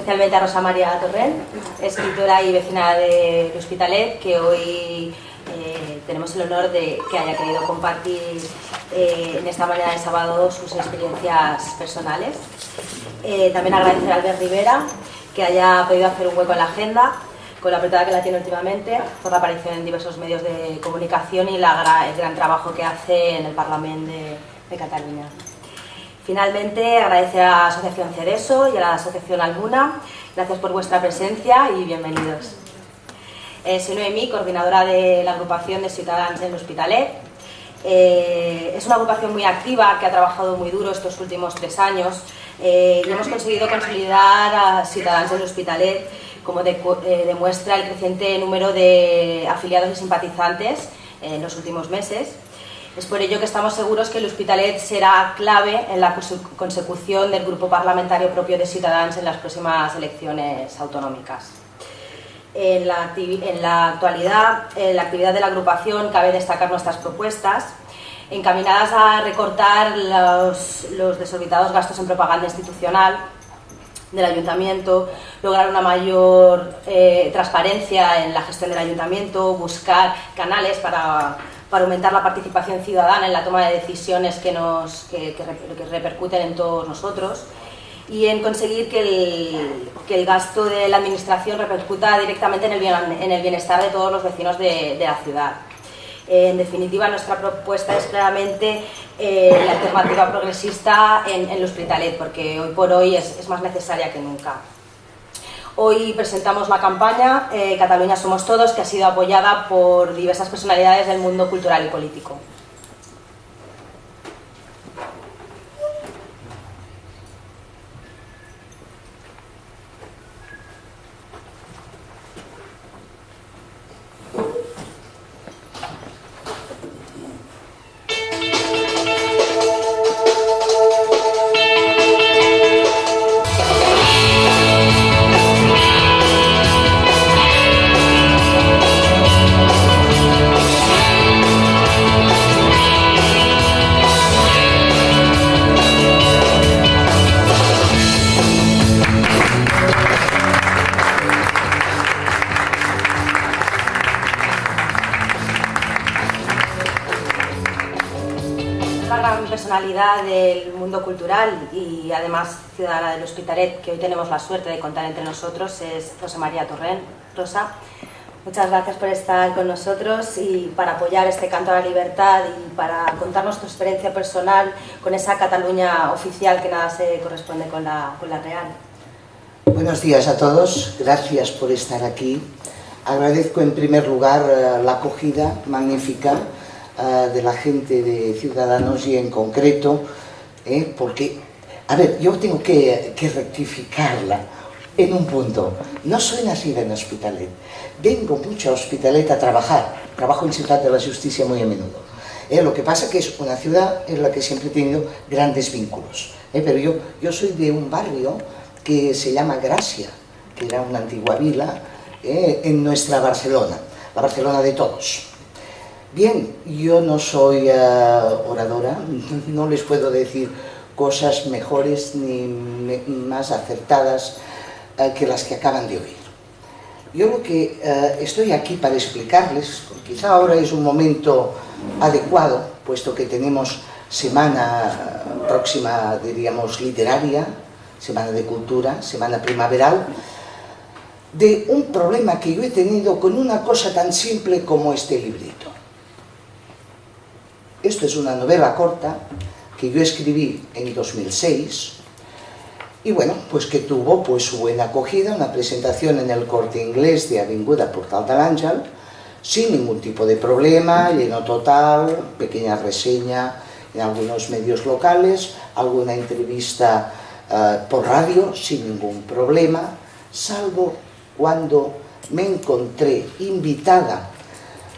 especialmente a Rosa María Torrent, escritora y vecina de L'Hospitalet, que hoy tenemos el honor de que haya querido compartir en esta mañana de sábado sus experiencias personales. También agradecer a Albert Rivera que haya podido hacer un hueco en la agenda, con la apretada que la tiene últimamente, por la aparición en diversos medios de comunicación y el gran trabajo que hace en el Parlamento de Cataluña. Finalmente, agradecer a la Asociación Cereso y a la Asociación Almuna. Gracias por vuestra presencia y bienvenidos. Soy Noemí, coordinadora de la agrupación de Ciutadans en l'Hospitalet. Es una agrupación muy activa que ha trabajado muy duro estos últimos 3 años y hemos conseguido consolidar a Ciutadans en l'Hospitalet, como demuestra el creciente número de afiliados y simpatizantes en los últimos meses. Es por ello que estamos seguros que l'Hospitalet será clave en la consecución del grupo parlamentario propio de Ciutadans en las próximas elecciones autonómicas. En la actualidad, en la actividad de la agrupación cabe destacar nuestras propuestas encaminadas a recortar los desorbitados gastos en propaganda institucional del ayuntamiento, lograr una mayor transparencia en la gestión del ayuntamiento, buscar canales para aumentar la participación ciudadana en la toma de decisiones que repercuten en todos nosotros y en conseguir que el gasto de la administración repercuta directamente en el bienestar de todos los vecinos de la ciudad. En definitiva, nuestra propuesta es claramente la alternativa progresista en l'Hospitalet, porque hoy por hoy es más necesaria que nunca. Hoy presentamos la campaña Cataluña Somos Todos, que ha sido apoyada por diversas personalidades del mundo cultural y político. Personalidad del mundo cultural y además ciudadana del Hospitalet, que hoy tenemos la suerte de contar entre nosotros, es Rosa María Torrent. Rosa, muchas gracias por estar con nosotros y para apoyar este canto a la libertad y para contarnos tu experiencia personal con esa Cataluña oficial que nada se corresponde con la real. Buenos días a todos, gracias por estar aquí. Agradezco en primer lugar la acogida magnífica de la gente de Ciudadanos y en concreto, porque, a ver, yo tengo que rectificarla en un punto. No soy nacida en Hospitalet, vengo mucho a Hospitalet a trabajar, trabajo en Ciutat de la Justícia muy a menudo. Lo que pasa que es una ciudad en la que siempre he tenido grandes vínculos, pero yo soy de un barrio que se llama Gracia, que era una antigua vila en nuestra Barcelona, la Barcelona de todos. Bien, yo no soy oradora, no les puedo decir cosas mejores ni más acertadas que las que acaban de oír. Yo lo que estoy aquí para explicarles, quizá ahora es un momento adecuado, puesto que tenemos semana próxima, diríamos, literaria, semana de cultura, semana primaveral, de un problema que yo he tenido con una cosa tan simple como este librito. Esto es una novela corta que yo escribí en 2006 y bueno, pues que tuvo pues su buena acogida, una presentación en el Corte Inglés de Avinguda Portal de l'Àngel, sin ningún tipo de problema, lleno total, pequeña reseña en algunos medios locales, alguna entrevista por radio sin ningún problema, salvo cuando me encontré invitada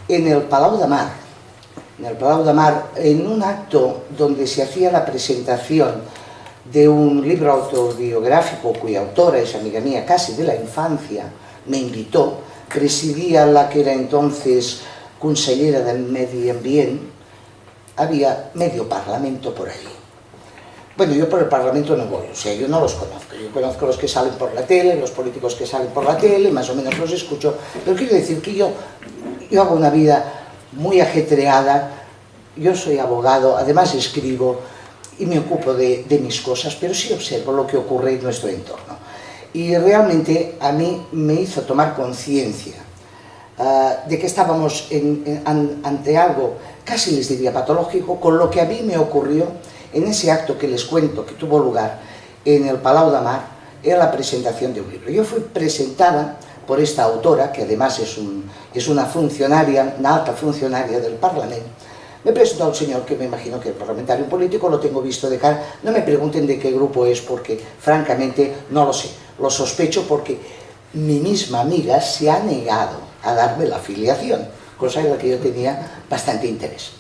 en el Palau de Mar, en un acto donde se hacía la presentación de un libro autobiográfico cuya autora es amiga mía casi de la infancia, me invitó, presidía la que era entonces consellera de Medio Ambiente, había medio parlamento por allí. Bueno, yo por el Parlamento no voy, o sea, yo no los conozco. Yo conozco los que salen por la tele, los políticos que salen por la tele, más o menos los escucho. Pero quiero decir que yo hago una vida muy ajetreada. Yo soy abogado, además escribo y me ocupo de mis cosas, pero sí observo lo que ocurre en nuestro entorno. Y realmente a mí me hizo tomar conciencia de que estábamos ante algo, casi les diría patológico, con lo que a mí me ocurrió en ese acto que les cuento que tuvo lugar en el Palau de Mar, en la presentación de un libro. Yo fui presentada por esta autora, que además es una funcionaria, una alta funcionaria del Parlamento. Me presentó a un señor que me imagino que es parlamentario político, lo tengo visto de cara. No me pregunten de qué grupo es, porque francamente no lo sé. Lo sospecho porque mi misma amiga se ha negado a darme la afiliación, cosa en la que yo tenía bastante interés.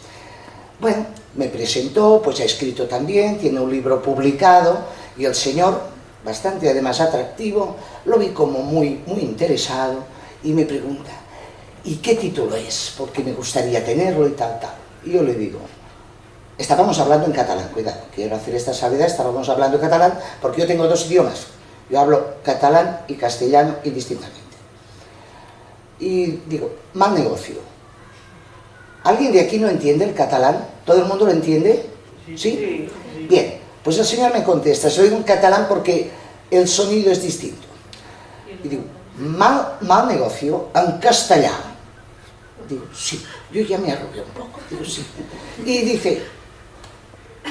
Bueno, me presentó, pues ha escrito también, tiene un libro publicado, y el señor, bastante además atractivo, lo vi como muy interesado, y me pregunta, ¿y qué título es? Porque me gustaría tenerlo y tal. Y yo le digo, estábamos hablando en catalán, cuidado, quiero hacer esta salvedad, estábamos hablando en catalán, porque yo tengo dos idiomas, yo hablo catalán y castellano indistintamente. Y digo, mal negocio. ¿Alguien de aquí no entiende el catalán? ¿Todo el mundo lo entiende? ¿Sí? Bien, pues el señor me contesta, soy un catalán porque el sonido es distinto. Y digo, mal negocio en castellano. Digo, sí, yo ya me arrugué un poco, digo, sí. Y dice,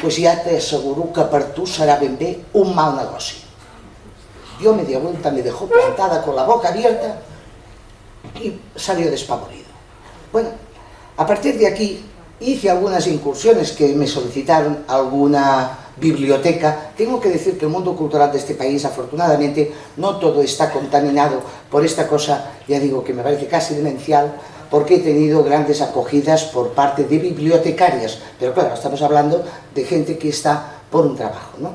pues ya te aseguro que per tu será ben bé un mal negocio. Yo me di vuelta, me dejó plantada con la boca abierta y salió despavorido. Bueno, a partir de aquí hice algunas incursiones que me solicitaron alguna biblioteca. Tengo que decir que el mundo cultural de este país, afortunadamente, no todo está contaminado por esta cosa, ya digo, que me parece casi demencial, porque he tenido grandes acogidas por parte de bibliotecarias, pero claro, estamos hablando de gente que está por un trabajo, ¿no?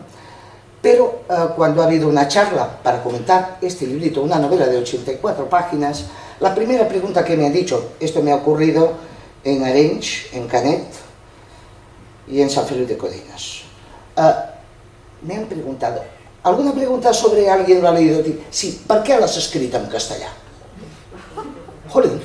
Pero cuando ha habido una charla para comentar este librito, una novela de 84 páginas, la primera pregunta que me han dicho, esto me ha ocurrido en Arenys, en Canet y en San Feliu de Codines, me han preguntado, ¿alguna pregunta sobre alguien lo ha leído? Sí, ¿por qué lo has escrito en castellano? Jolín,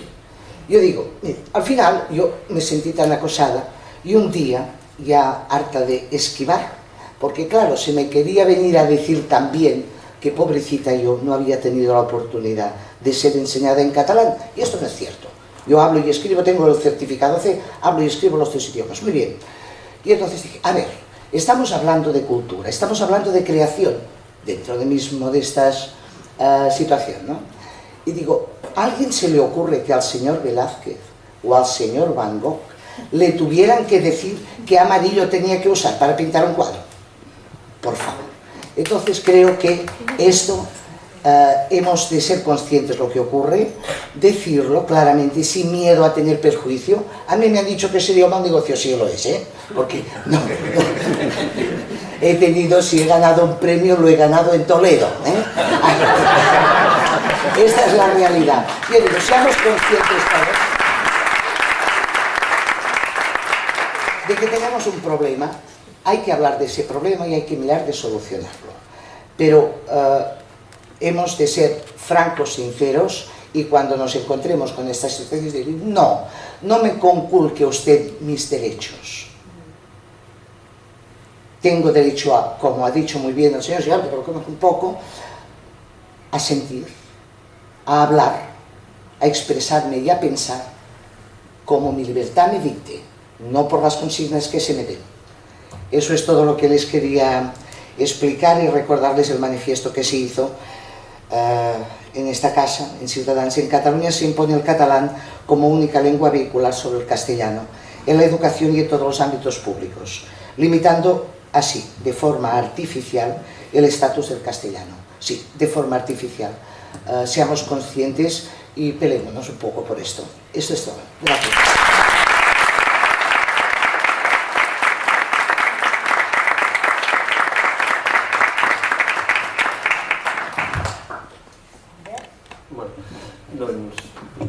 yo digo, mire, al final yo me sentí tan acosada y un día, ya harta de esquivar, porque claro, se me quería venir a decir también que pobrecita yo no había tenido la oportunidad de ser enseñada en catalán, y esto no es cierto. Yo hablo y escribo, tengo el certificado C, hablo y escribo los tres idiomas, muy bien. Y entonces dije, a ver, estamos hablando de cultura, estamos hablando de creación, dentro de mismo de estas situaciones, ¿no? Y digo, ¿a alguien se le ocurre que al señor Velázquez o al señor Van Gogh le tuvieran que decir qué amarillo tenía que usar para pintar un cuadro? Por favor. Entonces creo que esto hemos de ser conscientes de lo que ocurre, decirlo claramente, sin miedo a tener perjuicio. A mí me han dicho que sería un mal negocio, sí lo es, porque no, he tenido, si he ganado un premio, lo he ganado en Toledo, Esta es la realidad. Yo digo, seamos conscientes todos de que tenemos un problema, hay que hablar de ese problema y hay que mirar de solucionarlo. Pero hemos de ser francos, sinceros, y cuando nos encontremos con estas situaciones, decir, no me conculque usted mis derechos. Tengo derecho a, como ha dicho muy bien el señor Giraldo, pero como un poco, a sentir, a hablar, a expresarme y a pensar como mi libertad me dicte, no por las consignas que se me den. Eso es todo lo que les quería explicar y recordarles el manifiesto que se hizo en esta casa, en Ciutadans. En Cataluña se impone el catalán como única lengua vehicular sobre el castellano en la educación y en todos los ámbitos públicos, limitando así, de forma artificial, el estatus del castellano. Sí, de forma artificial. Seamos conscientes y peleémonos un poco por esto. Esto es todo. Gracias.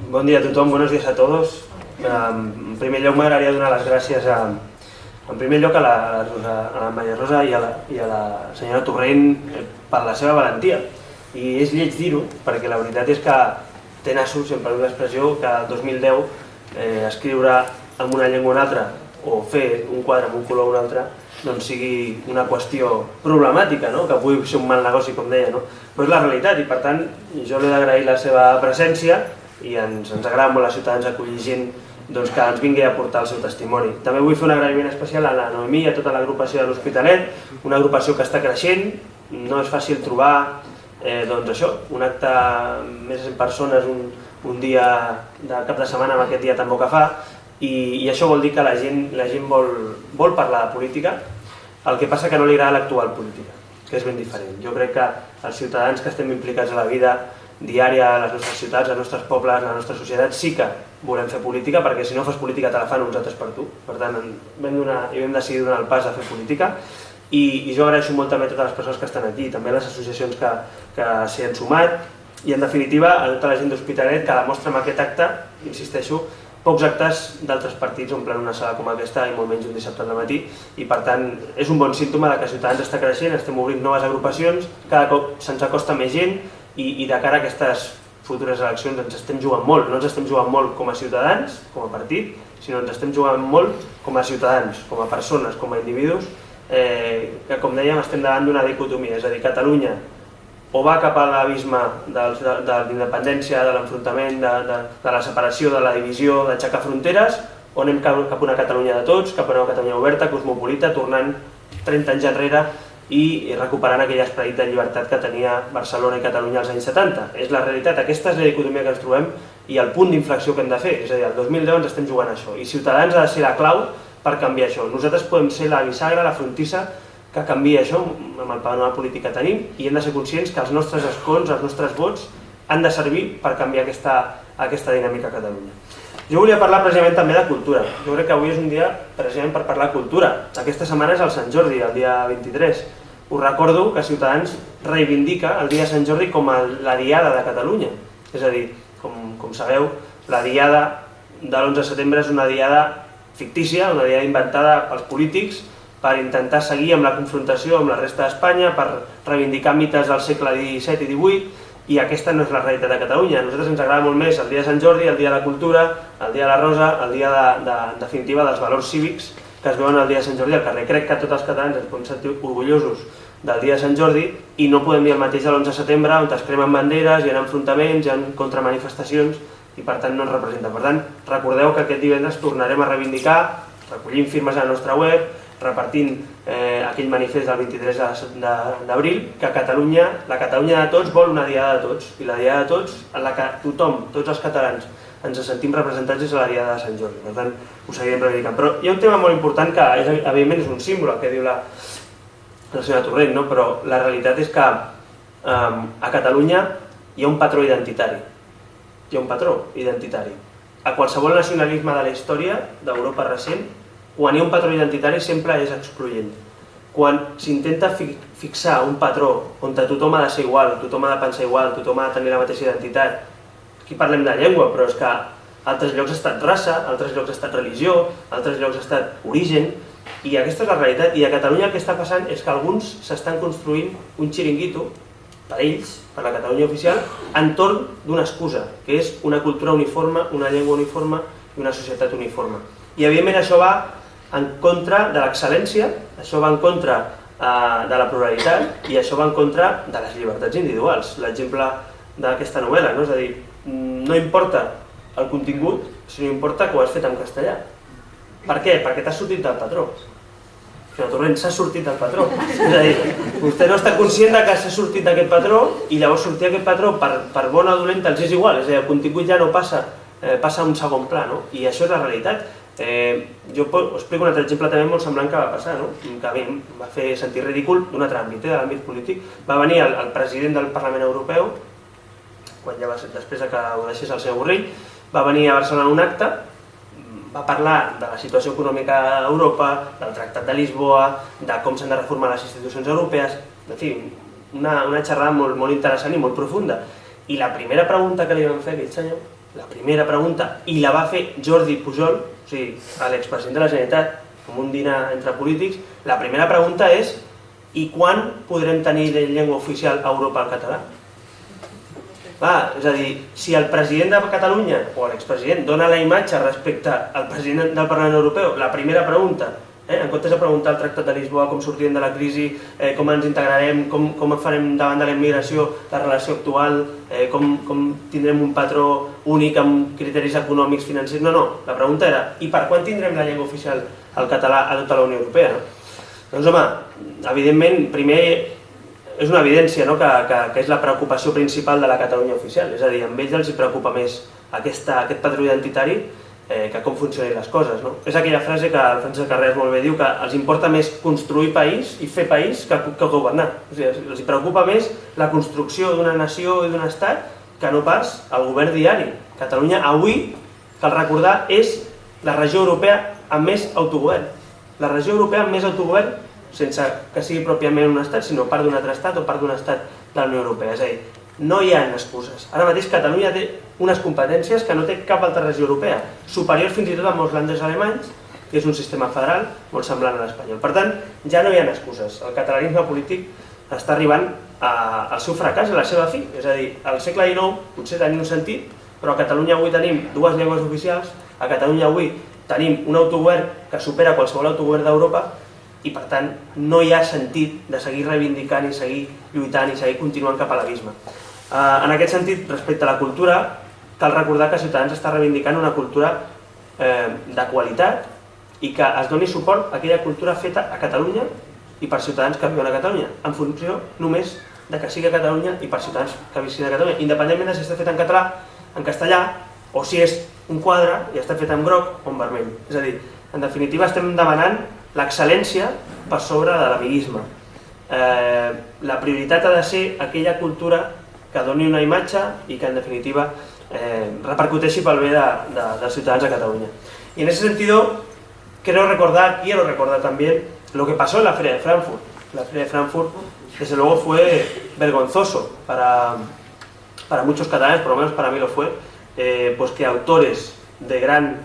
Bon dia a tothom, buenos días a todos. En primer lloc m'agradaria donar les gràcies a En primer lloc a la Maria Rosa i a la senyora Torrent per la seva valentia. I és lleig dir-ho, perquè la veritat és que té nassos, si em permet l'expressió, que el 2010 escriure en una llengua o una altra o fer un quadre amb un color o un altre doncs sigui una qüestió problemàtica, que pugui ser un mal negoci, com deia. Però és la realitat i, per tant, jo li he d'agrair la seva presència i ens agrada molt a Ciutadans acollir gent que ens vingui a aportar el seu testimoni. També vull fer un agraïment especial a la Noemí i a tota l'agrupació de l'Hospitalet, una agrupació que està creixent, no és fàcil trobar un acte amb més de 100 persones un dia de cap de setmana amb aquest dia tan bo que fa, i això vol dir que la gent vol parlar de política, el que passa que no li agrada l'actual política, que és ben diferent. Jo crec que els ciutadans que estem implicats a la vida diària a les nostres ciutats, als nostres pobles, a la nostra societat, sí que volem fer política, perquè si no fas política te la fan uns altres per tu. Per tant, vam decidir donar el pas a fer política, i jo agraeixo molt també a totes les persones que estan aquí, també a les associacions que s'hi han sumat, i en definitiva a tota la gent d'Hospitalet que demostra amb aquest acte, insisteixo, pocs actes d'altres partits omplen una sala com aquesta i molt menys un dissabte al matí, i per tant és un bon símptoma que Ciutadans està creixent, estem obrint noves agrupacions, cada cop se'ns acosta més gent, i de cara a aquestes futures eleccions ens estem jugant molt. No ens estem jugant molt com a ciutadans, com a partit, sinó ens estem jugant molt com a ciutadans, com a persones, com a individus, que, com dèiem, estem davant d'una dicotomia, és a dir, Catalunya o va cap a l'abisme de l'independència, de l'enfrontament, de la separació, de la divisió, d'aixecar fronteres, o anem cap a una Catalunya de tots, cap a una Catalunya oberta, cosmopolita, tornant 30 anys enrere i recuperant aquell esperit de llibertat que tenia Barcelona i Catalunya als anys 70. És la realitat, aquesta és la dicotomia que ens trobem i el punt d'inflexió que hem de fer. És a dir, el 2010 ens estem jugant això i Ciutadans ha de ser la clau per canviar això. Nosaltres podem ser la bisagra, la frontissa que canvia això amb el panorama polític que tenim, i hem de ser conscients que els nostres escons, els nostres vots han de servir per canviar aquesta dinàmica a Catalunya. Jo volia parlar precisament també de cultura. Jo crec que avui és un dia precisament per parlar de cultura. Aquesta setmana és el Sant Jordi, el dia 23. Us recordo que Ciutadans reivindica el dia de Sant Jordi com la diada de Catalunya. És a dir, com sabeu, la diada de l'11 de setembre és una diada fictícia, una diada inventada pels polítics per intentar seguir amb la confrontació amb la resta d'Espanya, per reivindicar mites del segle XVII i XVIII, i aquesta no és la realitat de Catalunya. A nosaltres ens agrada molt més el dia de Sant Jordi, el dia de la cultura, el dia de la Rosa, el dia definitiva dels valors cívics que es veuen el dia de Sant Jordi al carrer. Crec que tots els catalans ens podem sentir orgullosos del dia de Sant Jordi i no podem dir el mateix de l'11 de setembre, on es cremen banderes, hi ha enfrontaments, hi ha contramanifestacions i per tant no ens representa. Per tant, recordeu que aquest divendres tornarem a reivindicar, recollint firmes a la nostra web, repartint aquell manifest del 23 d'abril, que la Catalunya de tots vol una diada de tots, i la diada de tots en la que tothom, tots els catalans, ens sentim representats és la diada de Sant Jordi. Per tant, ho seguirem reivindicant. Però hi ha un tema molt important que, evidentment, és un símbol, el que diu la senyora Torrent, però la realitat és que a Catalunya hi ha un patró identitari. Hi ha un patró identitari. A qualsevol nacionalisme de la història d'Europa recent, quan hi ha un patró identitari sempre és excloent. Quan s'intenta fixar un patró on tothom ha de ser igual, tothom ha de pensar igual, tothom ha de tenir la mateixa identitat, aquí parlem de llengua, però és que altres llocs ha estat raça, altres llocs ha estat religió, altres llocs ha estat origen, i aquesta és la realitat. I a Catalunya el que està passant és que alguns s'estan construint un xiringuito per ells, per la Catalunya oficial, entorn d'una excusa, que és una cultura uniforme, una llengua uniforme i una societat uniforme. I evidentment això va en contra de l'excel·lència, això va en contra de la pluralitat i això va en contra de les llibertats individuals. L'exemple d'aquesta novel·la, és a dir, no importa el contingut, sinó importa que ho has fet en castellà. Per què? Perquè t'has sortit del patró. Senyor Torrent, s'ha sortit del patró. És a dir, vostè no està conscient que s'ha sortit d'aquest patró i llavors sortir d'aquest patró per bona o dolenta els és igual, és a dir, el contingut ja no passa a un segon pla, i això és la realitat. Jo us explico un altre exemple també molt semblant que va passar, que a mi em va fer sentir ridícul d'un altre àmbit, de l'àmbit polític. Va venir el president del Parlament Europeu, després que ho deixés el senyor Borrell, va venir a Barcelona a un acte, va parlar de la situació econòmica a Europa, del Tractat de Lisboa, de com s'han de reformar les institucions europees, en fi, una xerrada molt interessant i molt profunda. I la primera pregunta que li van fer a aquell senyor, la primera pregunta, i la va fer Jordi Pujol, o sigui, l'expresident de la Generalitat, com un dinar entre polítics, la primera pregunta és i quan podrem tenir de llengua oficial a Europa el català? És a dir, si el president de Catalunya o l'expresident dona la imatge respecte al president del Parlament Europeu, la primera pregunta, en comptes de preguntar al Tractat de Lisboa com sortirem de la crisi, com ens integrarem, com farem davant de la immigració, la relació actual, com tindrem un patró únic amb criteris econòmics, financers... No, la pregunta era i per quan tindrem la llengua oficial el català a tota la Unió Europea? Doncs home, evidentment, primer és una evidència que és la preocupació principal de la Catalunya oficial, és a dir, a ells els preocupa més aquest patró identitari que com funcionin les coses. És aquella frase que el Francesc Carreras molt bé diu, que els importa més construir país i fer país que governar. Els preocupa més la construcció d'una nació i d'un estat que no pas el govern diari. Catalunya avui, cal recordar, és la regió europea amb més autogovern. La regió europea amb més autogovern sense que sigui pròpiament un estat, sinó part d'un altre estat o part d'un estat de la Unió Europea. És a dir, no hi ha excuses. Ara mateix Catalunya té unes competències que no té cap altra regió europea, superiors fins i tot a molts lànders alemanys, que és un sistema federal molt semblant a l'espanyol. Per tant, ja no hi ha excuses. El catalanisme polític està arribant al seu fracàs, a la seva fi. És a dir, al segle XIX potser tenia un sentit, però a Catalunya avui tenim dues llengües oficials, a Catalunya avui tenim un autogovern que supera qualsevol autogovern d'Europa i, per tant, no hi ha sentit de seguir reivindicant i seguir lluitant i seguir continuant cap a l'abisme. En aquest sentit, respecte a la cultura, cal recordar que Ciutadans està reivindicant una cultura de qualitat i que es doni suport a aquella cultura feta a Catalunya i per ciutadans que viuen a Catalunya, en funció només de que sigui a Catalunya i per ciutadans que visquin a Catalunya, independentment de si està fet en català, en castellà, o si és un quadre i està fet en groc o en vermell. És a dir, en definitiva estem demanant l'excel·lència per sobre de l'amiguisme. La prioritat ha de ser aquella cultura que doni una imatge i que en definitiva repercuteixi pel bé dels ciutadans de Cataluña. Y en ese sentido quiero recordar también lo que pasó en la Feria de Frankfurt. La Feria de Frankfurt desde luego fue vergonzoso para muchos catalanes, por lo menos para mí lo fue, pues que autores de gran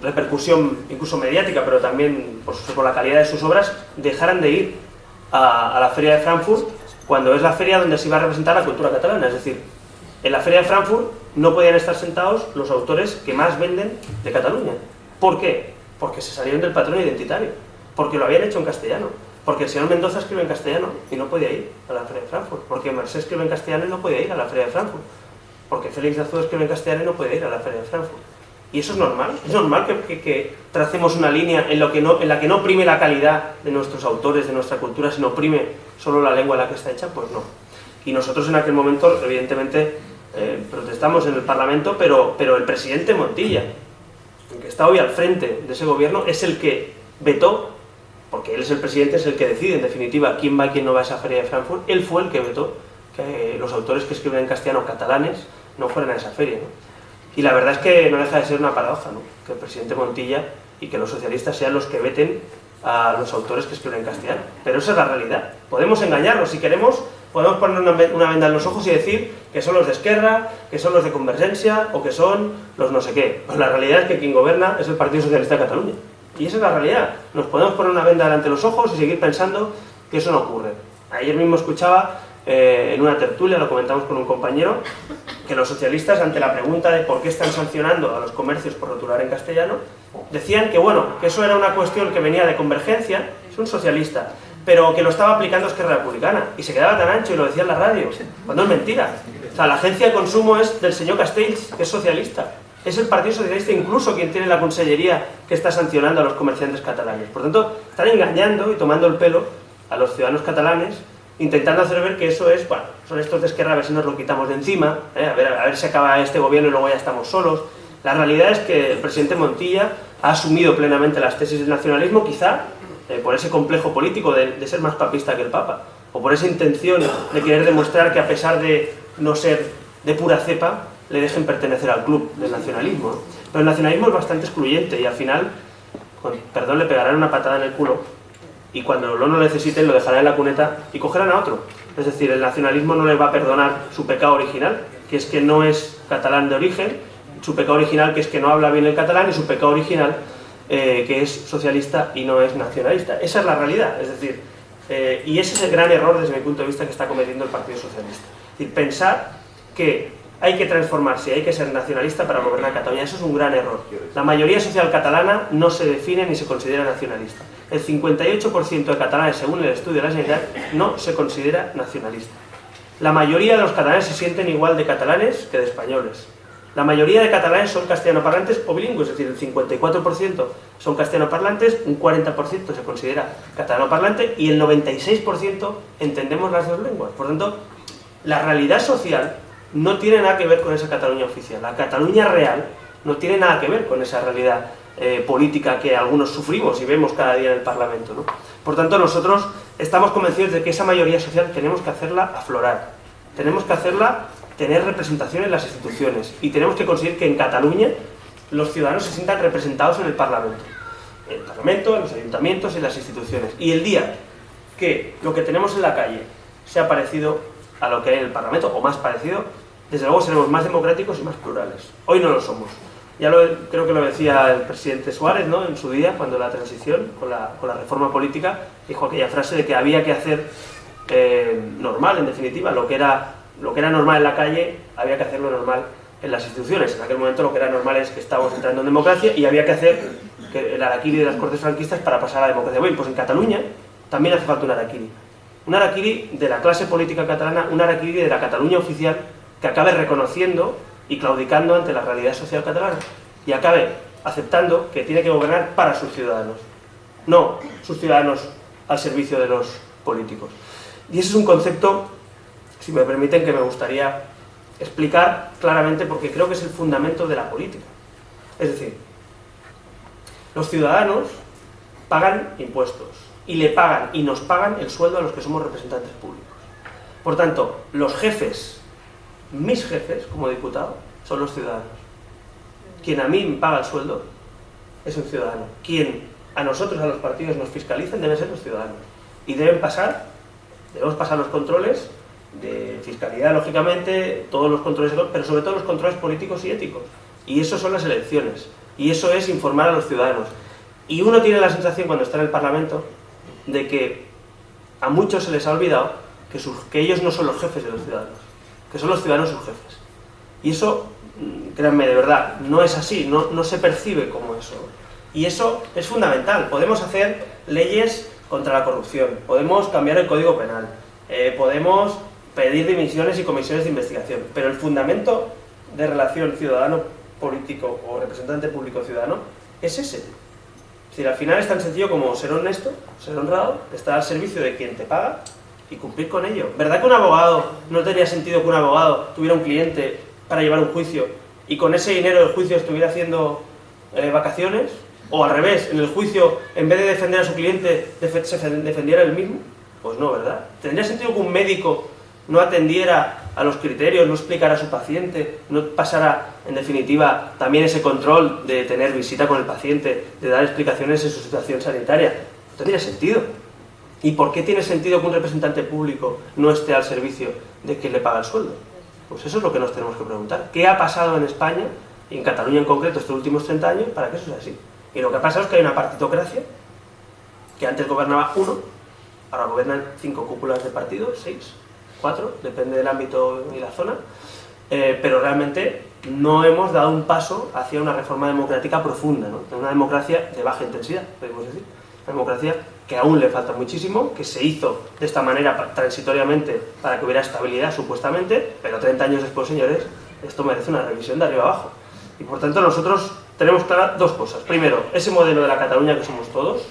repercusión incluso mediática, pero también por la calidad de sus obras, dejaran de ir a la Feria de Frankfurt cuando es la feria donde se iba a representar la cultura catalana. Es decir, en la Feria de Frankfurt no podían estar sentados los autores que más venden de Cataluña. ¿Por qué? Porque se salieron del patrón identitario, porque lo habían hecho en castellano, porque el señor Mendoza escribe en castellano y no podía ir a la Feria de Frankfurt, porque Mercé escribe en castellano y no podía ir a la Feria de Frankfurt, porque Félix de Azúa escribe en castellano y no podía ir a la Feria de Frankfurt. ¿Y eso es normal? ¿Es normal que tracemos una línea en la que no prime la calidad de nuestros autores, de nuestra cultura, sino prime solo la lengua en la que está hecha? Pues no. Y nosotros en aquel momento, evidentemente, protestamos en el Parlamento, pero el presidente Montilla, el que está hoy al frente de ese gobierno, es el que vetó, porque él es el presidente, es el que decide en definitiva quién va y quién no va a esa Feria de Frankfurt. Él fue el que vetó que los autores que escriben en castellano catalanes no fueran a esa feria, ¿no? Y la verdad es que no deja de ser una paradoja, ¿no? Que el presidente Montilla y que los socialistas sean los que veten a los autores que escriben en castellano. Pero esa es la realidad. Podemos engañarlos si queremos, podemos poner una venda en los ojos y decir que son los de Esquerra, que son los de Convergencia o que son los no sé qué. Pues la realidad es que quien gobierna es el Partido Socialista de Cataluña. Y esa es la realidad. Nos podemos poner una venda delante de los ojos y seguir pensando que eso no ocurre. Ayer mismo escuchaba en una tertulia, lo comentamos con un compañero, que los socialistas, ante la pregunta de por qué están sancionando a los comercios por rotular en castellano, decían que bueno, que eso era una cuestión que venía de Convergencia, es un socialista, pero que lo estaba aplicando Esquerra Republicana, y se quedaba tan ancho y lo decía en la radio, cuando es mentira. O sea, la agencia de consumo es del señor Castells, que es socialista. Es el Partido Socialista incluso quien tiene la consellería que está sancionando a los comerciantes catalanes. Por tanto, están engañando y tomando el pelo a los ciudadanos catalanes, intentando hacer ver que eso es, bueno, son estos de Esquerra, a ver si nos lo quitamos de encima, a ver si acaba este gobierno y luego ya estamos solos. La realidad es que el presidente Montilla ha asumido plenamente las tesis del nacionalismo, quizá por ese complejo político de ser más papista que el Papa, o por esa intención de querer demostrar que a pesar de no ser de pura cepa, le dejen pertenecer al club del nacionalismo, ¿no? Pero el nacionalismo es bastante excluyente y al final, con perdón, le pegarán una patada en el culo y cuando no lo necesiten lo dejarán en la cuneta y cogerán a otro. Es decir, el nacionalismo no les va a perdonar su pecado original, que es que no es catalán de origen, su pecado original que es que no habla bien el catalán y su pecado original que es socialista y no es nacionalista. Esa es la realidad, es decir, y ese es el gran error desde mi punto de vista que está cometiendo el Partido Socialista. Es decir, pensar que hay que transformarse, hay que ser nacionalista para gobernar Cataluña, eso es un gran error. La mayoría social catalana no se define ni se considera nacionalista. El 58% de catalanes, según el estudio de la Generalitat, no se considera nacionalista. La mayoría de los catalanes se sienten igual de catalanes que de españoles. La mayoría de catalanes son castellanoparlantes o bilingües, es decir, el 54% son castellanoparlantes, un 40% se considera catalanoparlante y el 96% entendemos las dos lenguas. Por tanto, la realidad social no tiene nada que ver con esa Cataluña oficial. La Cataluña real no tiene nada que ver con esa realidad política que algunos sufrimos y vemos cada día en el Parlamento, ¿no? Por tanto, nosotros estamos convencidos de que esa mayoría social tenemos que hacerla aflorar, tenemos que hacerla tener representación en las instituciones y tenemos que conseguir que en Cataluña los ciudadanos se sientan representados en el Parlamento, en los ayuntamientos y en las instituciones. Y el día que lo que tenemos en la calle sea parecido a lo que hay en el Parlamento, o más parecido, desde luego seremos más democráticos y más plurales. Hoy no lo somos. Ya creo que lo decía el presidente Suárez, ¿no?, en su día, cuando la transición, con la reforma política, dijo aquella frase de que había que hacer normal, en definitiva, lo que era normal en la calle, había que hacerlo normal en las instituciones. En aquel momento lo que era normal es que estábamos entrando en democracia y había que hacer el harakiri de las Cortes franquistas para pasar a la democracia. Bueno, pues en Cataluña también hace falta un harakiri. Un harakiri de la clase política catalana, un harakiri de la Cataluña oficial que acabe reconociendo y claudicando ante la realidad social catalana y acabe aceptando que tiene que gobernar para sus ciudadanos, no sus ciudadanos al servicio de los políticos. Y ese es un concepto, si me permiten, que me gustaría explicar claramente porque creo que es el fundamento de la política. Es decir, los ciudadanos pagan impuestos y le pagan y nos pagan el sueldo a los que somos representantes públicos. Por tanto, los jefes, mis jefes como diputado, son los ciudadanos. Quien a mí me paga el sueldo es un ciudadano. Quien a nosotros, a los partidos, nos fiscalicen deben ser los ciudadanos. Y debemos pasar los controles de fiscalidad, lógicamente, todos los controles, pero sobre todo los controles políticos y éticos. Y eso son las elecciones. Y eso es informar a los ciudadanos. Y uno tiene la sensación cuando está en el Parlamento de que a muchos se les ha olvidado que ellos no son los jefes de los ciudadanos, que son los ciudadanos sus jefes. Y eso, créanme, de verdad, no es así, no se percibe como eso. Y eso es fundamental. Podemos hacer leyes contra la corrupción, podemos cambiar el Código Penal, podemos pedir dimisiones y comisiones de investigación, pero el fundamento de relación ciudadano-político o representante público-ciudadano es ese. Es decir, al final es tan sencillo como ser honesto, ser honrado, estar al servicio de quien te paga y cumplir con ello. ¿Verdad que un abogado, no tendría sentido que un abogado tuviera un cliente para llevar un juicio y con ese dinero del juicio estuviera haciendo vacaciones? O al revés, en el juicio, en vez de defender a su cliente, se defendiera él mismo. Pues no, ¿verdad? ¿Tendría sentido que un médico no atendiera a los criterios, no explicara a su paciente, no pasara, en definitiva, también ese control de tener visita con el paciente, de dar explicaciones en su situación sanitaria? No tendría sentido. ¿Y por qué tiene sentido que un representante público no esté al servicio de quien le paga el sueldo? Pues eso es lo que nos tenemos que preguntar. ¿Qué ha pasado en España, y en Cataluña en concreto, estos últimos 30 años, para que eso sea así? Y lo que ha pasado es que hay una partitocracia, que antes gobernaba uno, ahora gobiernan 5 cúpulas de partido, 6, 4, depende del ámbito y la zona, pero realmente no hemos dado un paso hacia una reforma democrática profunda, ¿no? Una democracia de baja intensidad, podemos decir. Una democracia que aún le falta muchísimo, que se hizo de esta manera transitoriamente para que hubiera estabilidad, supuestamente, pero 30 años después, señores, esto merece una revisión de arriba abajo. Y por tanto nosotros tenemos claras dos cosas. Primero, ese modelo de la Cataluña que somos todos,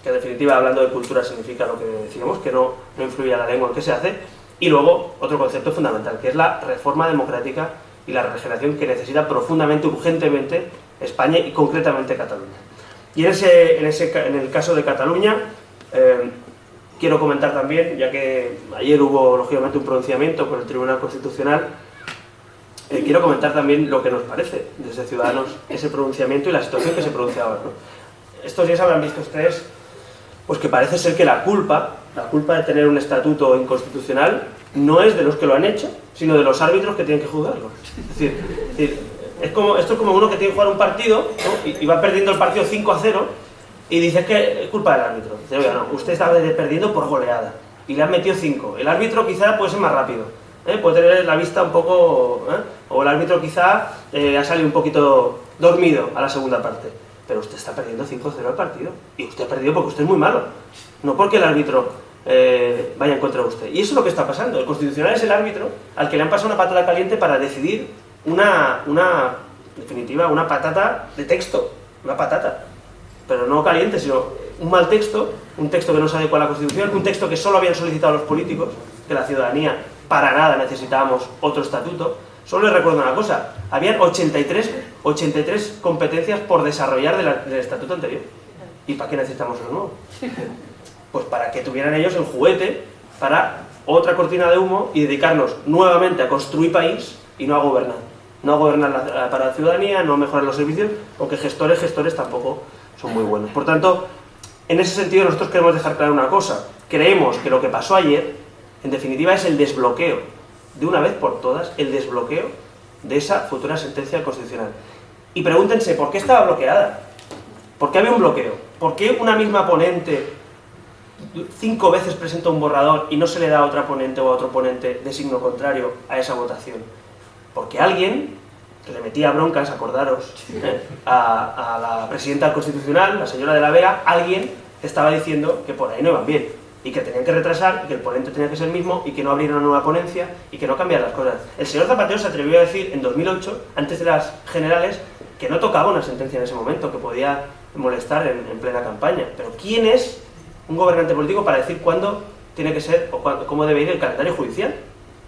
que en definitiva, hablando de cultura, significa lo que decíamos, que no influye a la lengua en que se hace. Y luego, otro concepto fundamental, que es la reforma democrática y la regeneración que necesita profundamente, urgentemente, España y concretamente Cataluña. Y en el caso de Cataluña, quiero comentar también, ya que ayer hubo, lógicamente, un pronunciamiento por el Tribunal Constitucional, quiero comentar también lo que nos parece, desde Ciudadanos, ese pronunciamiento y la situación que se pronuncia ahora, ¿no? Estos días habrán visto ustedes pues que parece ser que la culpa de tener un estatuto inconstitucional no es de los que lo han hecho, sino de los árbitros que tienen que juzgarlo. Es decir, esto es como uno que tiene que jugar un partido, ¿no? y va perdiendo el partido 5-0 y dice que es culpa del árbitro. Dice, oiga, no, usted está perdiendo por goleada y le han metido 5. El árbitro quizá puede ser más rápido, puede tener la vista un poco... o el árbitro quizá ha salido un poquito dormido a la segunda parte. Pero usted está perdiendo 5-0 el partido. Y usted ha perdido porque usted es muy malo. No porque el árbitro vaya en contra de usted. Y eso es lo que está pasando. El Constitucional es el árbitro al que le han pasado una patata caliente para decidir una patata de texto. Una patata. Pero no caliente, sino un mal texto. Un texto que no se adecua a la Constitución. Un texto que solo habían solicitado los políticos. Que la ciudadanía para nada necesitábamos otro estatuto. Solo les recuerdo una cosa, habían 83 competencias por desarrollar del estatuto anterior. ¿Y para qué necesitamos uno nuevo? Pues para que tuvieran ellos el juguete para otra cortina de humo y dedicarnos nuevamente a construir país y no a gobernar. No a gobernar para la ciudadanía, no a mejorar los servicios, porque gestores tampoco son muy buenos. Por tanto, en ese sentido nosotros queremos dejar claro una cosa. Creemos que lo que pasó ayer, en definitiva, es el desbloqueo de una vez por todas, el desbloqueo de esa futura sentencia constitucional. Y pregúntense, ¿por qué estaba bloqueada? ¿Por qué había un bloqueo? ¿Por qué una misma ponente 5 veces presenta un borrador y no se le da a otra ponente o a otro ponente de signo contrario a esa votación? Porque alguien, que le metía broncas, acordaros, a la presidenta del Constitucional, la señora de la Vega, alguien estaba diciendo que por ahí no iban bien. Y que tenían que retrasar, y que el ponente tenía que ser el mismo, y que no abriera una nueva ponencia, y que no cambiaran las cosas. El señor Zapatero se atrevió a decir en 2008, antes de las generales, que no tocaba una sentencia en ese momento, que podía molestar en plena campaña. Pero ¿quién es un gobernante político para decir cuándo tiene que ser, o cómo debe ir el calendario judicial?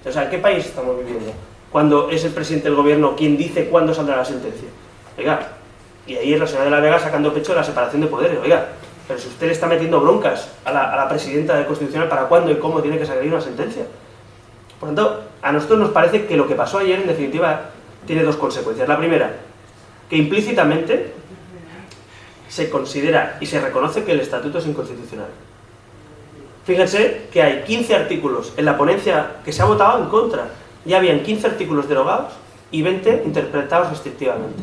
O sea, ¿en qué país estamos viviendo? Cuando es el presidente del gobierno quien dice cuándo saldrá la sentencia. Oiga, y ahí es la señora de la Vega sacando pecho de la separación de poderes. Oiga, pero si usted le está metiendo broncas a la presidenta del Constitucional para cuándo y cómo tiene que salir una sentencia. Por lo tanto, a nosotros nos parece que lo que pasó ayer, en definitiva, tiene dos consecuencias. La primera, que implícitamente se considera y se reconoce que el estatuto es inconstitucional. Fíjense que hay 15 artículos en la ponencia que se ha votado en contra. Ya habían 15 artículos derogados y 20 interpretados restrictivamente.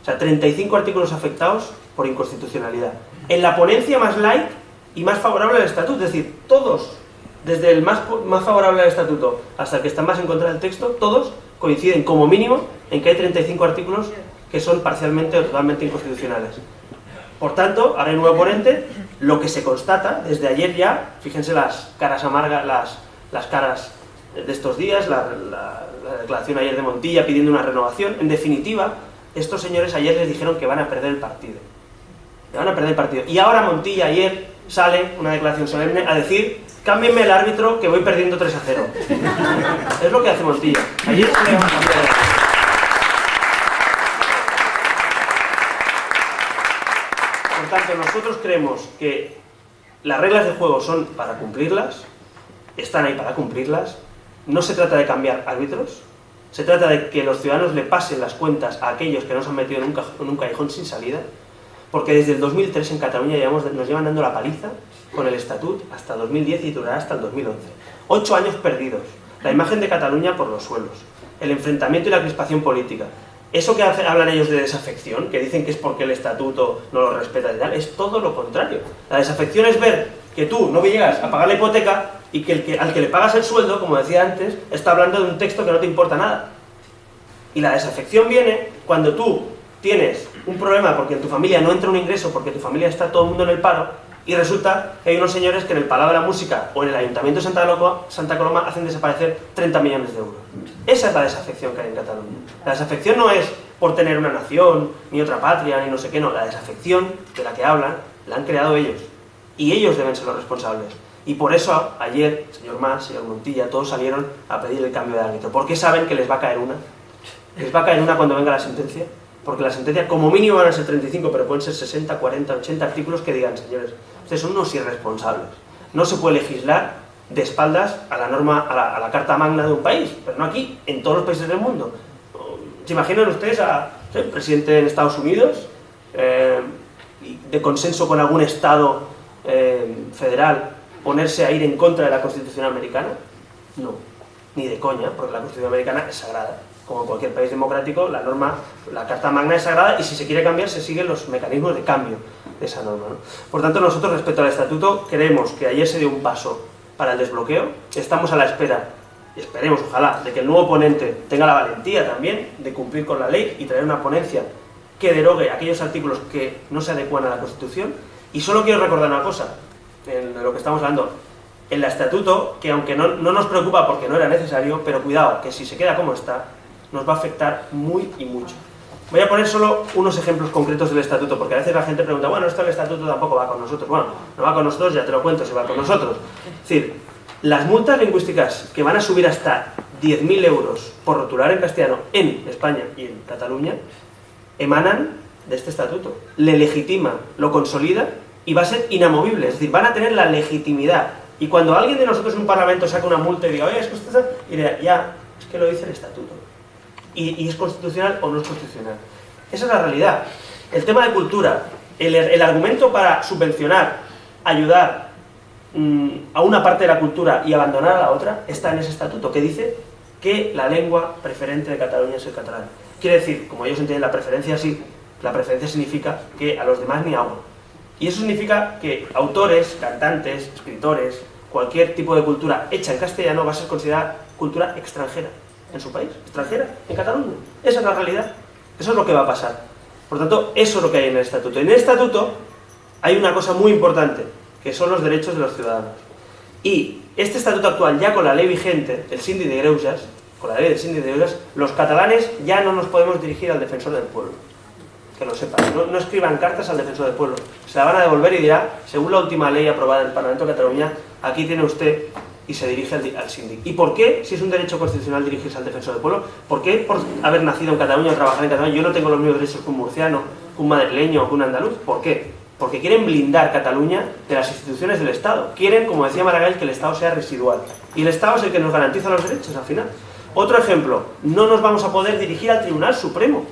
O sea, 35 artículos afectados por inconstitucionalidad. En la ponencia más light y más favorable al estatuto, es decir, todos, desde el más favorable al estatuto hasta el que está más en contra del texto, todos coinciden como mínimo en que hay 35 artículos que son parcialmente o totalmente inconstitucionales. Por tanto, ahora hay un nuevo ponente, lo que se constata desde ayer ya, fíjense las caras amargas, las caras de estos días, la declaración ayer de Montilla pidiendo una renovación. En definitiva, estos señores ayer les dijeron que van a perder el partido. Van a perder el partido. Y ahora Montilla ayer sale, una declaración solemne, a decir: cámbienme el árbitro que voy perdiendo 3-0. Es lo que hace Montilla. Ayer se le van a cambiar el árbitro. Por tanto, nosotros creemos que las reglas de juego son para cumplirlas, están ahí para cumplirlas. No se trata de cambiar árbitros, se trata de que los ciudadanos le pasen las cuentas a aquellos que nos han metido en un callejón sin salida. Porque desde el 2003 en Cataluña nos llevan dando la paliza con el Estatut hasta 2010 y durará hasta el 2011. 8 años perdidos. La imagen de Cataluña por los suelos. El enfrentamiento y la crispación política. Eso que hablan ellos de desafección, que dicen que es porque el Estatuto no lo respeta y tal, es todo lo contrario. La desafección es ver que tú no llegas a pagar la hipoteca y que al que le pagas el sueldo, como decía antes, está hablando de un texto que no te importa nada. Y la desafección viene cuando tú tienes un problema porque en tu familia no entra un ingreso, porque en tu familia está todo el mundo en el paro, y resulta que hay unos señores que en el Palau de la Música o en el Ayuntamiento de Santa Coloma hacen desaparecer 30 millones de euros. Esa es la desafección que hay en Cataluña. La desafección no es por tener una nación, ni otra patria, ni no sé qué, no. La desafección de la que hablan, la han creado ellos. Y ellos deben ser los responsables. Y por eso ayer, señor Mas, señor Montilla, todos salieron a pedir el cambio de árbitro. Porque saben que les va a caer una. Les va a caer una cuando venga la sentencia. Porque la sentencia, como mínimo, van a ser 35, pero pueden ser 60, 40, 80 artículos que digan: señores, ustedes son unos irresponsables. No se puede legislar de espaldas a la norma, a la carta magna de un país, pero no aquí, en todos los países del mundo. ¿Se imaginan ustedes al presidente en Estados Unidos, de consenso con algún estado federal, ponerse a ir en contra de la Constitución americana? No, ni de coña, porque la Constitución americana es sagrada. como en cualquier país democrático, la norma, la Carta Magna es sagrada y si se quiere cambiar se siguen los mecanismos de cambio de esa norma, ¿no? Por tanto, nosotros respecto al estatuto creemos que ayer se dio un paso para el desbloqueo, estamos a la espera, y esperemos, ojalá, de que el nuevo ponente tenga la valentía también de cumplir con la ley y traer una ponencia que derogue aquellos artículos que no se adecuan a la Constitución. Y solo quiero recordar una cosa, de lo que estamos hablando, el estatuto, que aunque no nos preocupa porque no era necesario, pero cuidado, que si se queda como está, nos va a afectar muy y mucho. Voy a poner solo unos ejemplos concretos del estatuto, porque a veces la gente pregunta, bueno, esto del estatuto tampoco va con nosotros. Bueno, no va con nosotros, ya te lo cuento si va con nosotros. Es decir, las multas lingüísticas que van a subir hasta 10.000 euros por rotular en castellano en España y en Cataluña, emanan de este estatuto. Le legitima, lo consolida y va a ser inamovible. Es decir, van a tener la legitimidad. Y cuando alguien de nosotros en un parlamento saca una multa y diga, oye, es que usted está... Y dirá, ya, es que lo dice el estatuto. Y es constitucional o no es constitucional. Esa es la realidad. El tema de cultura, el argumento para subvencionar, ayudar a una parte de la cultura y abandonar a la otra, está en ese estatuto, que dice que la lengua preferente de Cataluña es el catalán. Quiere decir, como ellos entienden la preferencia así, la preferencia significa que a los demás ni agua. Y eso significa que autores, cantantes, escritores, cualquier tipo de cultura hecha en castellano va a ser considerada cultura extranjera en su país, extranjera, en Cataluña. Esa es la realidad. Eso es lo que va a pasar. Por tanto, eso es lo que hay en el estatuto. En el estatuto hay una cosa muy importante, que son los derechos de los ciudadanos. Y este estatuto actual, ya con la ley vigente, el Síndic de Greuges, con la ley del Síndic de Greuges, los catalanes ya no nos podemos dirigir al defensor del pueblo. Que lo sepan, no escriban cartas al defensor del pueblo. Se la van a devolver y dirá, según la última ley aprobada en el Parlamento de Cataluña, aquí tiene usted, y se dirige al síndic. ¿Y por qué, si es un derecho constitucional, dirigirse al defensor del pueblo? ¿Por qué por haber nacido en Cataluña o trabajar en Cataluña yo no tengo los mismos derechos que un murciano, que un madrileño o que un andaluz? ¿Por qué? Porque quieren blindar Cataluña de las instituciones del Estado. Quieren, como decía Maragall, que el Estado sea residual. Y el Estado es el que nos garantiza los derechos al final. Otro ejemplo, no nos vamos a poder dirigir al Tribunal Supremo.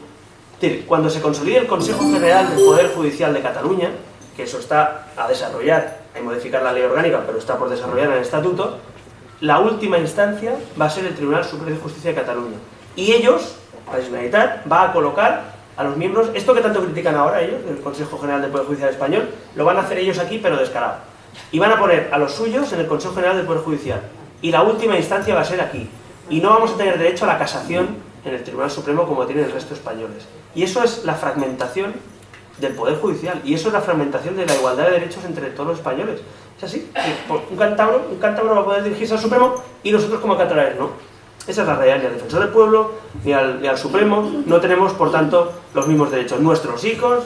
Es decir, cuando se consolide el Consejo General del Poder Judicial de Cataluña, que eso está a desarrollar, hay que modificar la ley orgánica, pero está por desarrollar en el estatuto, la última instancia va a ser el Tribunal Superior de Justicia de Cataluña. Y ellos, la Generalitat, va a colocar a los miembros, esto que tanto critican ahora ellos, del Consejo General del Poder Judicial Español, lo van a hacer ellos aquí, pero descarado. Y van a poner a los suyos en el Consejo General del Poder Judicial. Y la última instancia va a ser aquí. Y no vamos a tener derecho a la casación en el Tribunal Supremo como tienen el resto de españoles. Y eso es la fragmentación del Poder Judicial. Y eso es la fragmentación de la igualdad de derechos entre todos los españoles. Es así. Un cántabro va a poder dirigirse al Supremo y nosotros como catalanes no. Esa es la realidad. Ni al defensor del pueblo, ni al Supremo, no tenemos, por tanto, los mismos derechos. Nuestros hijos,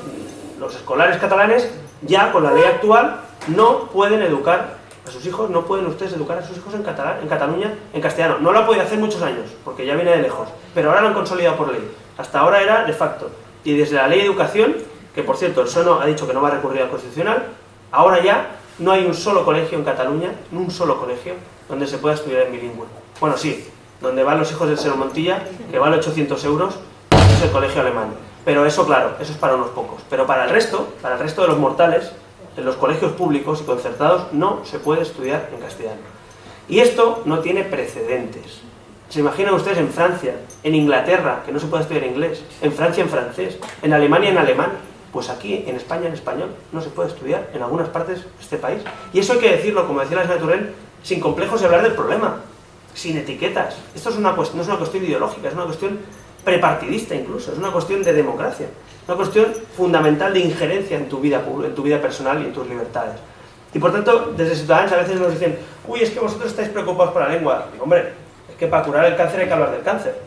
los escolares catalanes, ya con la ley actual, no pueden educar a sus hijos, no pueden ustedes educar a sus hijos en catalán, en Cataluña, en castellano. No lo han podido hacer muchos años, porque ya viene de lejos, pero ahora lo han consolidado por ley. Hasta ahora era de facto. Y desde la ley de educación, que por cierto el SONO ha dicho que no va a recurrir al Constitucional, ahora ya no hay un solo colegio en Cataluña, un solo colegio, donde se pueda estudiar en bilingüe. Bueno, sí, donde van los hijos del señor Montilla, que vale 800 euros, es el colegio alemán. Pero eso, claro, eso es para unos pocos. Pero para el resto de los mortales, en los colegios públicos y concertados, no se puede estudiar en castellano. Y esto no tiene precedentes. ¿Se imaginan ustedes en Francia, en Inglaterra, que no se puede estudiar inglés, en Francia en francés, en Alemania en alemán? Pues aquí, en España en español, no se puede estudiar en algunas partes de este país. Y eso hay que decirlo, como decía la señora Turrent, sin complejos de hablar del problema, sin etiquetas. Esto no es una cuestión ideológica, es una cuestión prepartidista incluso, es una cuestión de democracia, una cuestión fundamental de injerencia en tu vida personal y en tus libertades. Y por tanto, desde Ciudadanos a veces nos dicen, uy, es que vosotros estáis preocupados por la lengua. Digo, hombre, es que para curar el cáncer hay que hablar del cáncer,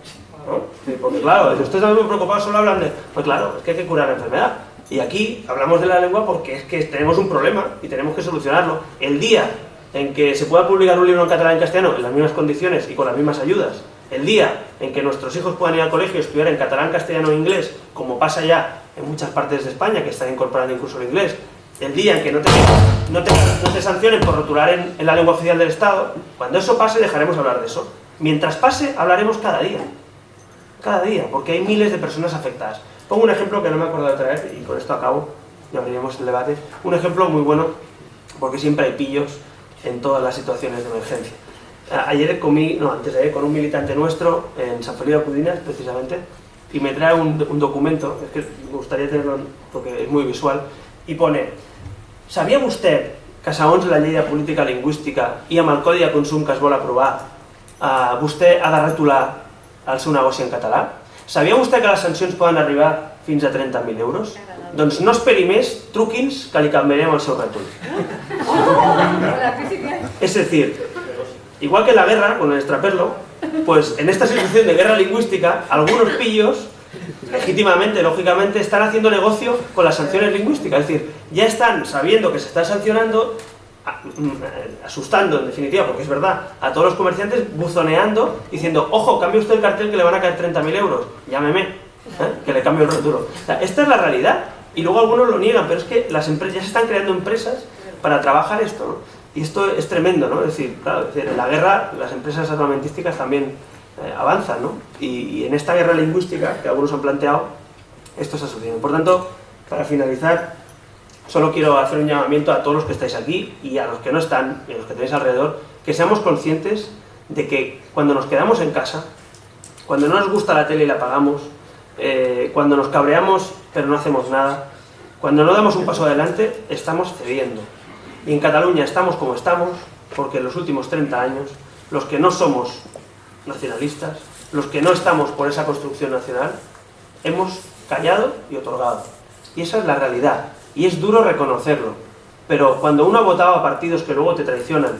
¿no? Porque claro, si ustedes están muy preocupados solo hablan de... Pues claro, es que hay que curar la enfermedad. Y aquí hablamos de la lengua porque es que tenemos un problema y tenemos que solucionarlo. El día en que se pueda publicar un libro en catalán y en castellano en las mismas condiciones y con las mismas ayudas, el día en que nuestros hijos puedan ir al colegio y estudiar en catalán, castellano e inglés, como pasa ya en muchas partes de España, que están incorporando incluso el inglés, el día en que no te sancionen por rotular en la lengua oficial del Estado, cuando eso pase dejaremos de hablar de eso. Mientras pase, hablaremos cada día, porque hay miles de personas afectadas. Pongo un ejemplo que no me acuerdo de traer, y con esto acabo, y abriremos el debate. Un ejemplo muy bueno, porque siempre hay pillos en todas las situaciones de emergencia. ayer comí, no, antes de ayer, con un militante nuestro en San Feliu de Codines, precisamente, y me trae un documento, es que me gustaría tenerlo porque es muy visual, y pone: ¿sabia vostè que segons la llei de política lingüística i amb el codi de consum que es vol aprovar, vostè ha de retolar el seu negoci en català? Sabia vostè que les sancions poden arribar fins a 30.000 euros? Doncs no esperi més, truqui'ns que li canviarem el seu rètol. Es decir, igual que en la guerra, con el extraperlo, pues en esta situación de guerra lingüística, algunos pillos, legítimamente, lógicamente, están haciendo negocio con las sanciones lingüísticas. Es decir, ya están sabiendo que se está sancionando, asustando, en definitiva, porque es verdad, a todos los comerciantes, buzoneando, diciendo: ojo, cambie usted el cartel que le van a caer 30.000 euros, llámeme, que le cambio el rótulo. O sea, esta es la realidad, y luego algunos lo niegan, pero es que las empresas ya se están creando empresas para trabajar esto, ¿no? Y esto es tremendo, ¿no? Es decir, claro, en la guerra las empresas armamentísticas también avanzan, ¿no? Y en esta guerra lingüística que algunos han planteado, esto está sucediendo. Por tanto, para finalizar, solo quiero hacer un llamamiento a todos los que estáis aquí y a los que no están, y a los que tenéis alrededor, que seamos conscientes de que cuando nos quedamos en casa, cuando no nos gusta la tele y la apagamos, cuando nos cabreamos pero no hacemos nada, cuando no damos un paso adelante, estamos cediendo. Y en Cataluña estamos como estamos porque en los últimos 30 años los que no somos nacionalistas, los que no estamos por esa construcción nacional, hemos callado y otorgado. Y esa es la realidad. Y es duro reconocerlo. Pero cuando uno ha votado a partidos que luego te traicionan,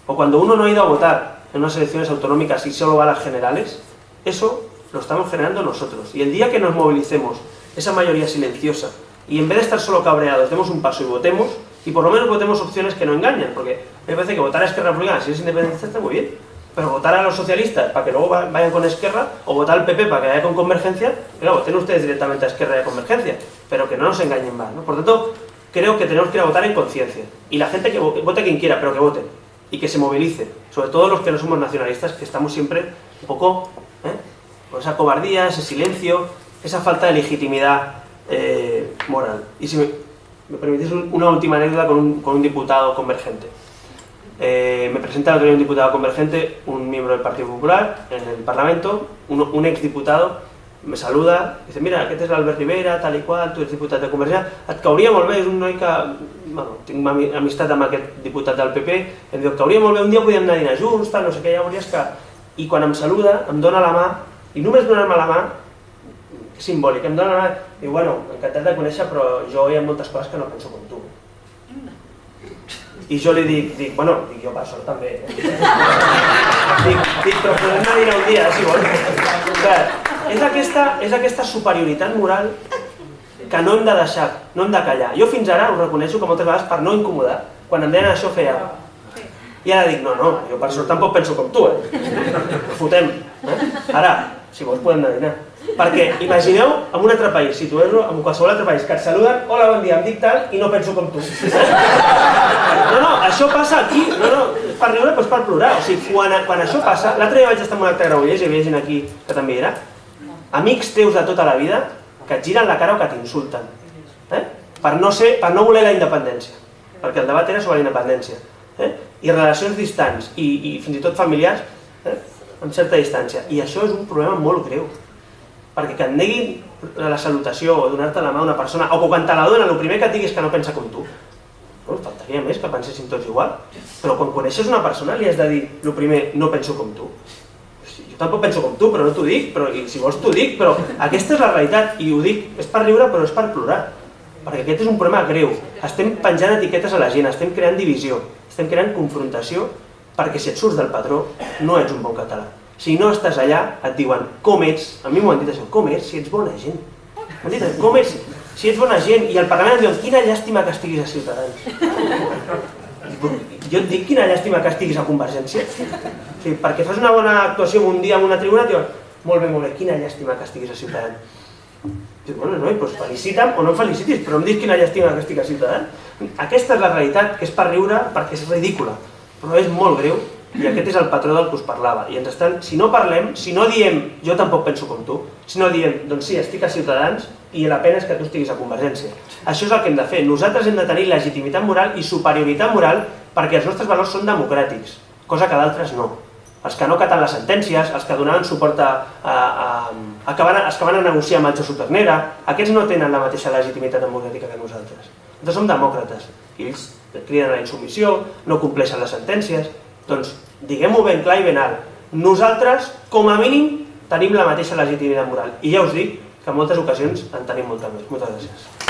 o cuando uno no ha ido a votar en unas elecciones autonómicas y solo va a las generales, eso lo estamos generando nosotros. Y el día que nos movilicemos, esa mayoría silenciosa, y en vez de estar solo cabreados, demos un paso y votemos, y por lo menos votemos opciones que no engañan, porque me parece que votar a Esquerra Republicana, si es independentista, está muy bien, pero votar a los socialistas para que luego vayan con Esquerra, o votar al PP para que vaya con Convergencia, claro, voten ustedes directamente a Esquerra y a Convergencia, pero que no nos engañen más, ¿no? Por tanto, creo que tenemos que ir a votar en conciencia, y la gente que vote quien quiera, pero que vote, y que se movilice, sobre todo los que no somos nacionalistas, que estamos siempre un poco con esa cobardía, ese silencio, esa falta de legitimidad moral. Y si me permitís una última anécdota con un diputado convergente. Me presenta el otro día un diputado convergente, un miembro del Partido Popular en el Parlamento, un exdiputado, me saluda, dice: mira, aquest és l'Albert Rivera, tal i qual, tu ets diputat de Convergència, et cauria molt bé, és un noi que... Bueno, tinc amistat amb aquest diputat del PP, em diu: cauria molt bé, un dia podíem anar a dinar junts, tal, no sé què, ja veuries que... I quan em saluda, em dona la mà, i només donar-me la mà, simbòlic, em dona la mà, i diu: bueno, encantat de conèixer, però jo hi ha moltes coses que no penso com tu. I jo li dic, bueno, jo per sort també. Dic, però podem anar a dinar un dia, si vols. Clar, és aquesta superioritat moral que no hem de deixar, no hem de callar. Jo fins ara us reconeixo que moltes vegades per no incomodar, quan em deien això feia... I ara dic, no, jo per sort tampoc penso com tu, fotem. Ara, si vols podem anar a dinar. Perquè imagineu en un altre país, situeu-lo en qualsevol altre país, que et saluden: hola, bon dia, em dic tal i no penso com tu. No, això passa aquí, és per riure però és per plorar. O sigui, quan això passa, l'altre dia vaig estar en un acte de Granollers i hi havia gent aquí que també hi era, amics teus de tota la vida que et giren la cara o que t'insulten, per no voler la independència, perquè el debat era sobre la independència, i relacions distants i fins i tot familiars amb certa distància. I això és un problema molt greu, perquè que et neguin la salutació o donar-te la mà a una persona, o quan te la donen, el primer que et diguis que no pensa com tu, faltaria més que pensessin tots igual, però quan coneixes una persona li has de dir, el primer, no penso com tu. Jo tampoc penso com tu, però no t'ho dic, però si vols t'ho dic, però aquesta és la realitat, i ho dic, és per riure però és per plorar, perquè aquest és un problema greu. Estem penjant etiquetes a la gent, estem creant divisió, estem creant confrontació, perquè si et surts del patró no ets un bon català. Si no estàs allà, et diuen: com ets? A mi m'ho han dit això, com ets si ets bona gent? M'han dit, com ets si ets bona gent? I al Parlament et diuen: quina llàstima que estiguis a Ciutadans. Jo et dic: quina llàstima que estiguis a Convergència. Perquè fas una bona actuació un dia en una tribuna, et diuen: molt bé, quina llàstima que estiguis a Ciutadans. Dic: bueno, noi, doncs felicita'm o no em felicitis, però em dius quina llàstima que estic a Ciutadans. Aquesta és la realitat, que és per riure perquè és ridícula, però és molt greu. I aquest és el patró del que us parlava. I si no parlem, si no diem jo tampoc penso com tu, si no diem doncs sí, estic a Ciutadans i la pena és que tu estiguis a Convergència. Això és el que hem de fer. Nosaltres hem de tenir legitimitat moral i superioritat moral perquè els nostres valors són democràtics. cosa que d'altres no. Els que no acaten les sentències, els que donaven suport els que van a negociar amb el Josu Ternera, aquests no tenen la mateixa legitimitat democràtica que nosaltres. Nosaltres som demòcrates, i ells criden a la insubmissió, no compleixen les sentències. Doncs diguem-ho ben clar i ben alt. Nosaltres, com a mínim, tenim la mateixa legitimitat moral. I ja us dic que en moltes ocasions en tenim molta més. Moltes gràcies.